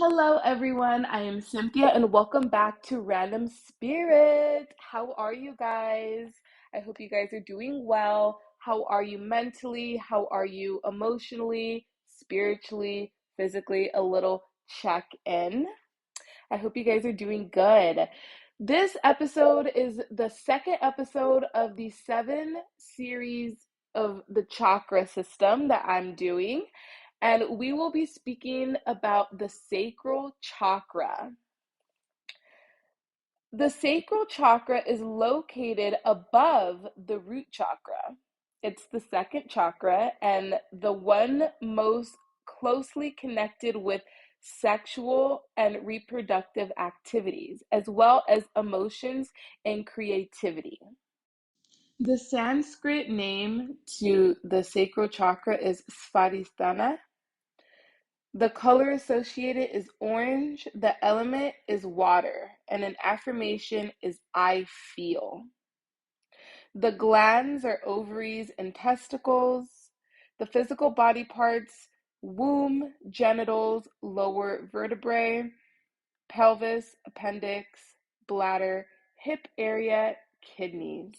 Hello, everyone. I am Cynthia, and welcome back to Random Spirit. How are you guys? I hope you guys are doing well. How are you mentally? How are you emotionally, spiritually, physically? A little check in. I hope you guys are doing good. This episode is the second episode of the 7 series of the chakra system that I'm doing. And we will be speaking about the sacral chakra. The sacral chakra is located above the root chakra. It's the second chakra and the one most closely connected with sexual and reproductive activities, as well as emotions and creativity. The Sanskrit name to the sacral chakra is Svadhisthana. The color associated is orange, the element is water, and an affirmation is I feel. The glands are ovaries and testicles. The physical body parts, womb, genitals, lower vertebrae, pelvis, appendix, bladder, hip area, kidneys.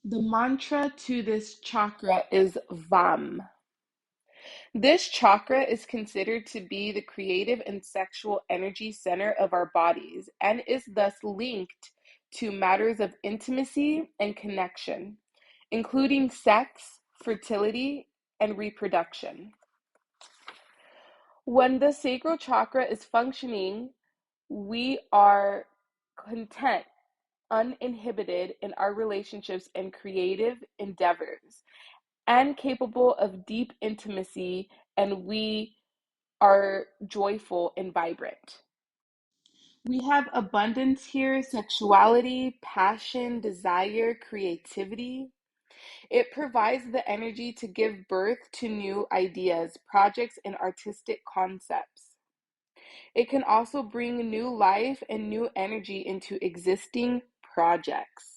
The mantra to this chakra is VAM. This chakra is considered to be the creative and sexual energy center of our bodies and is thus linked to matters of intimacy and connection, including sex, fertility, and reproduction. When the sacral chakra is functioning, we are content, uninhibited in our relationships and creative endeavors, and capable of deep intimacy, and we are joyful and vibrant. We have abundance here, sexuality, passion, desire, creativity. It provides the energy to give birth to new ideas, projects, and artistic concepts. It can also bring new life and new energy into existing projects.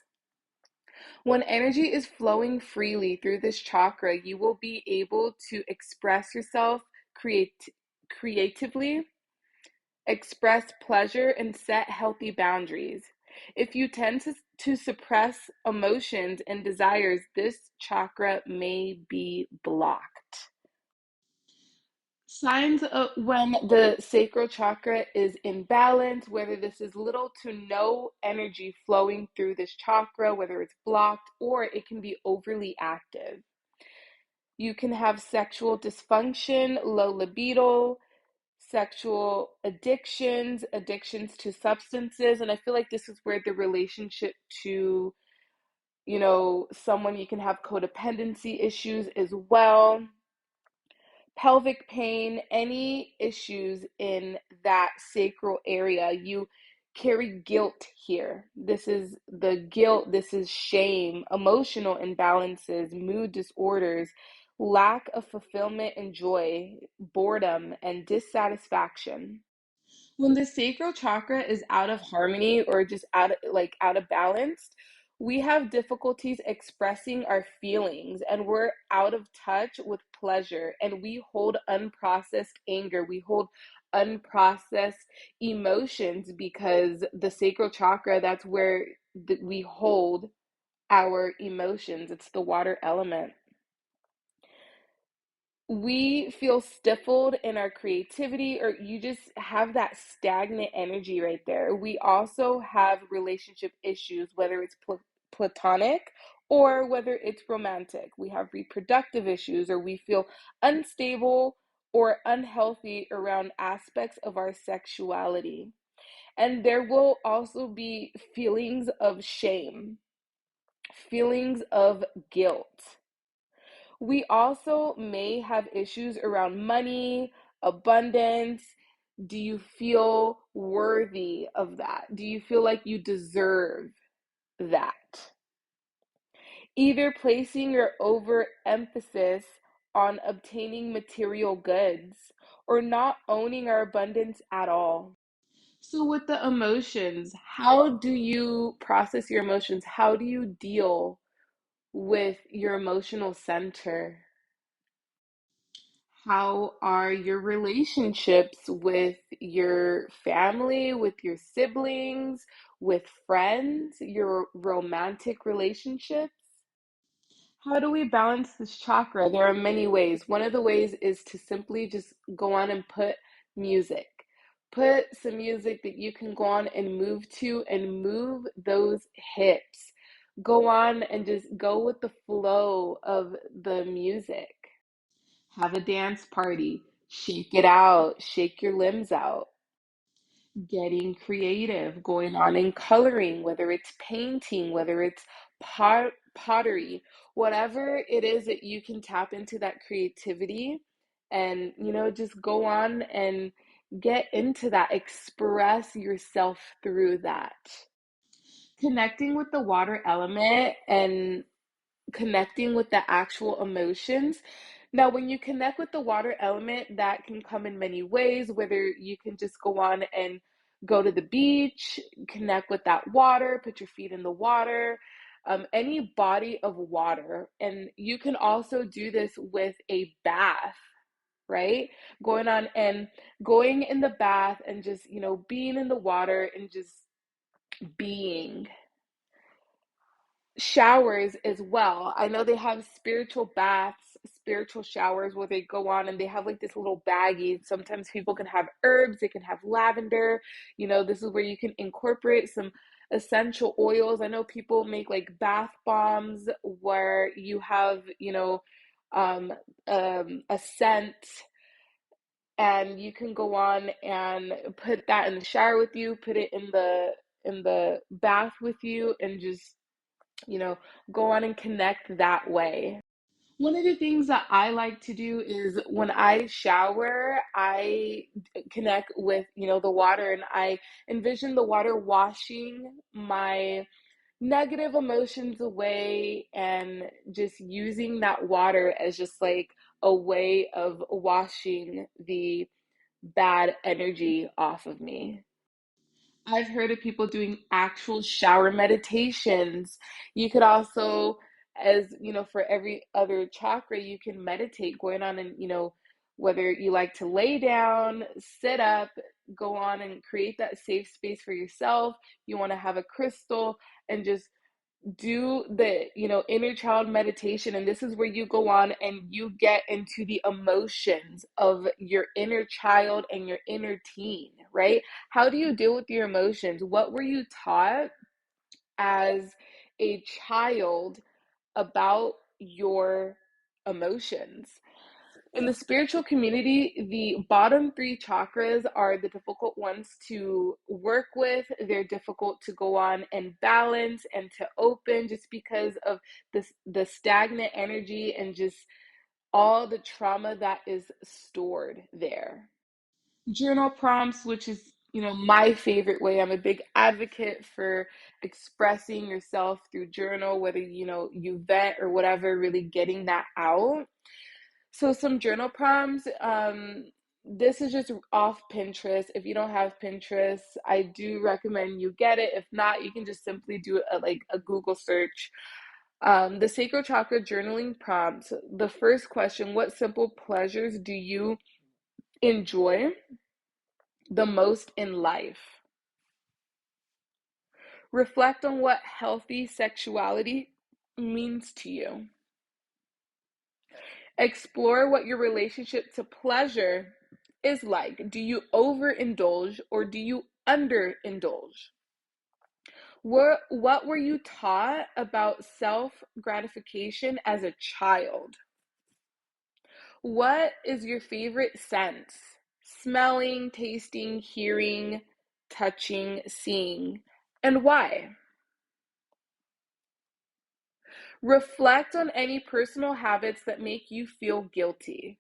When energy is flowing freely through this chakra, you will be able to express yourself creatively, express pleasure, and set healthy boundaries. If you tend to suppress emotions and desires, this chakra may be blocked. Signs of when the sacral chakra is in balance, whether this is little to no energy flowing through this chakra, whether it's blocked or it can be overly active. You can have sexual dysfunction, low libido, sexual addictions to substances. And I feel like this is where the relationship to, someone, you can have codependency issues as well. Pelvic pain, any issues in that sacral area, you carry guilt here. This is the guilt, this is shame, emotional imbalances, mood disorders, lack of fulfillment and joy, boredom, and dissatisfaction. When the sacral chakra is out of harmony or just out of balance, we have difficulties expressing our feelings and we're out of touch with pleasure, and we hold unprocessed anger, we hold unprocessed emotions, because the sacral chakra, that's where we hold our emotions. It's the water element. We feel stifled in our creativity, or you just have that stagnant energy right there. We also have relationship issues, whether it's platonic or whether it's romantic. We have reproductive issues, or we feel unstable or unhealthy around aspects of our sexuality. And there will also be feelings of shame, feelings of guilt. We also may have issues around money, abundance. Do you feel worthy of that? Do you feel like you deserve that? Either placing your overemphasis on obtaining material goods or not owning our abundance at all. So, with the emotions, how do you process your emotions? How do you deal with your emotional center? How are your relationships with your family, with your siblings, with friends, your romantic relationships? How do we balance this chakra? There are many ways. One of the ways is to simply just go on and put music. Put some music that you can go on and move to and move those hips. Go on and just go with the flow of the music. Have a dance party. Shake it out. Shake your limbs out. Getting creative, going on and coloring, whether it's painting, whether it's pottery, whatever it is that you can tap into that creativity and, just go on and get into that, express yourself through that. Connecting with the water element and connecting with the actual emotions. Now, when you connect with the water element, that can come in many ways, whether you can just go on and go to the beach, connect with that water, put your feet in the water, any body of water. And you can also do this with a bath, right? Going on and going in the bath and just, being in the water and just being. Showers as well. I know they have spiritual baths, spiritual showers where they go on and they have like this little baggie. Sometimes people can have herbs, they can have lavender. This is where you can incorporate some essential oils. I know people make like bath bombs where you have, um, a scent, and you can go on and put that in the shower with you, put it in the bath with you, and just you know, go on and connect that way. One of the things that I like to do is when I shower, I connect with, the water, and I envision the water washing my negative emotions away and just using that water as just like a way of washing the bad energy off of me. I've heard of people doing actual shower meditations. You could also, as for every other chakra, you can meditate going on and, whether you like to lay down, sit up, go on and create that safe space for yourself. You want to have a crystal and just do the inner child meditation, and this is where you go on and you get into the emotions of your inner child and your inner teen, right? How do you deal with your emotions? What were you taught as a child about your emotions? In the spiritual community, the bottom three chakras are the difficult ones to work with. They're difficult to go on and balance and to open, just because of the stagnant energy and just all the trauma that is stored there. Journal prompts, which is, my favorite way. I'm a big advocate for expressing yourself through journal, whether, you vent or whatever, really getting that out. So some journal prompts. This is just off Pinterest. If you don't have Pinterest, I do recommend you get it. If not, you can just simply do a Google search. The sacral chakra journaling prompts. The first question: what simple pleasures do you enjoy the most in life? Reflect on what healthy sexuality means to you. Explore what your relationship to pleasure is like. Do you overindulge or do you underindulge? What were you taught about self gratification as a child? What is your favorite sense? Smelling, tasting, hearing, touching, seeing, and why? Reflect on any personal habits that make you feel guilty.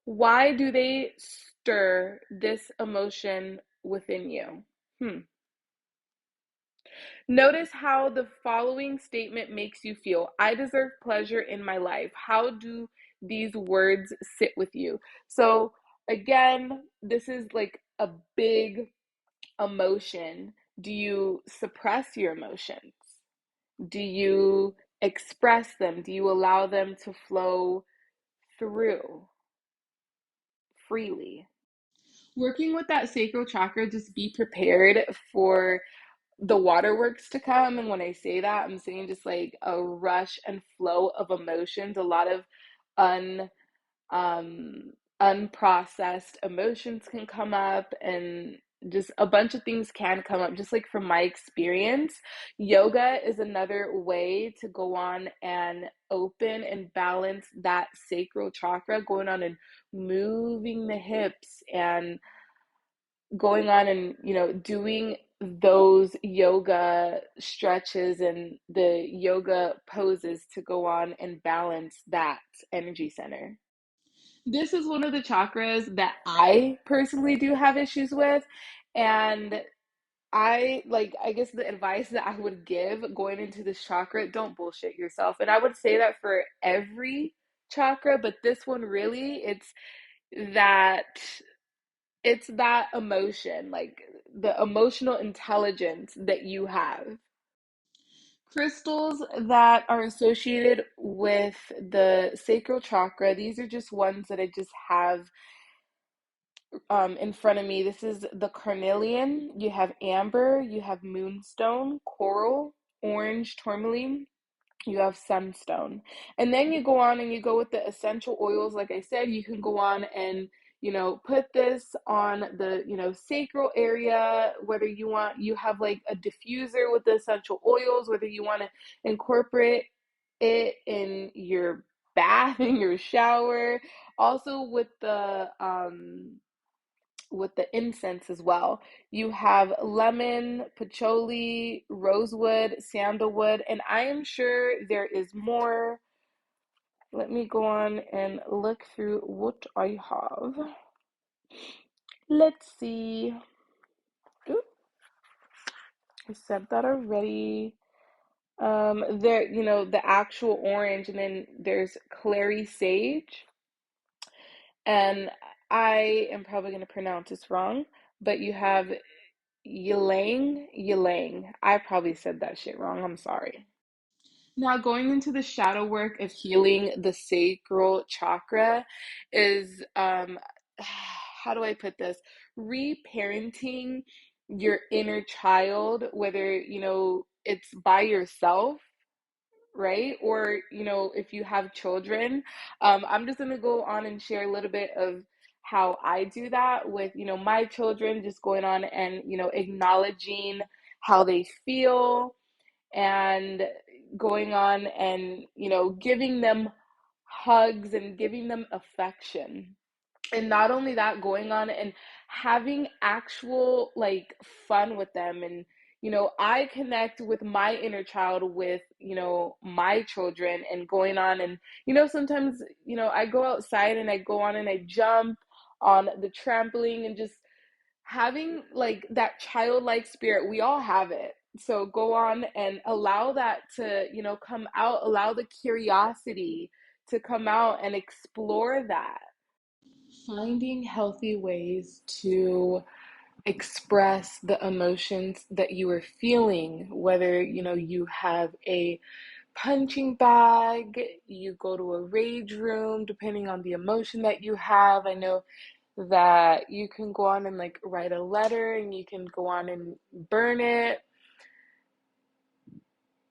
Why do they stir this emotion within you? Notice how the following statement makes you feel. I deserve pleasure in my life. How do these words sit with you? So, again, this is like a big emotion. Do you suppress your emotions? Do you express them? Do you allow them to flow through? freely. Working with that sacral chakra, just be prepared for the waterworks to come. And when I say that, I'm saying just like a rush and flow of emotions, a lot of un um unprocessed emotions can come up, and just a bunch of things can come up. Just like from my experience, yoga is another way to go on and open and balance that sacral chakra, going on and moving the hips and going on and doing those yoga stretches and the yoga poses to go on and balance that energy center. This is one of the chakras that I personally do have issues with. And I guess the advice that I would give going into this chakra, don't bullshit yourself. And I would say that for every chakra, but this one really, that it's that emotion, like the emotional intelligence that you have. Crystals that are associated with the sacral chakra, these are just ones that I just have in front of me. This is the carnelian, you have amber, you have moonstone, coral, orange tourmaline, you have sunstone. And then you go on and you go with the essential oils. Like I said, you can go on and put this on the sacral area, whether you have like a diffuser with the essential oils, whether you want to incorporate it in your bath, in your shower, also with the incense as well. You have lemon, patchouli, rosewood, sandalwood, and I am sure there is more. Let me go on and look through what I have. Let's see. Oop, I said that already. There, the actual orange, and then there's clary sage, and I am probably going to pronounce this wrong, but you have ylang. I probably said that shit wrong. I'm sorry. Now, going into the shadow work of healing the sacral chakra is, how do I put this? Reparenting your inner child, whether, it's by yourself, right? Or, if you have children. I'm just going to go on and share a little bit of how I do that with, my children, just going on and, acknowledging how they feel and going on and, giving them hugs and giving them affection. And not only that, going on and having actual like fun with them. And I connect with my inner child with my children, and going on and sometimes I go outside and I go on and I jump on the trampoline, and just having like that childlike spirit. We all have it, so go on and allow that to come out, allow the curiosity to come out and explore that. Finding healthy ways to express the emotions that you are feeling, whether you have a punching bag, you go to a rage room, depending on the emotion that you have. I know that you can go on and like write a letter, and you can go on and burn it.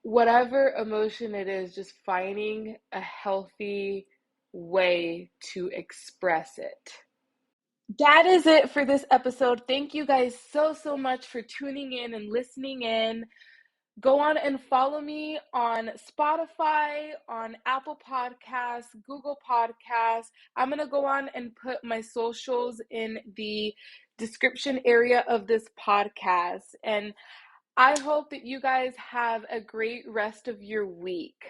Whatever emotion it is, just finding a healthy way to express it. That is it for this episode. Thank you guys so much for tuning in and listening in. Go on and follow me on Spotify, on Apple Podcasts, Google Podcasts. I'm going to go on and put my socials in the description area of this podcast. And I hope that you guys have a great rest of your week.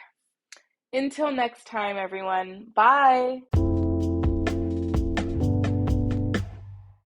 Until next time, everyone. Bye.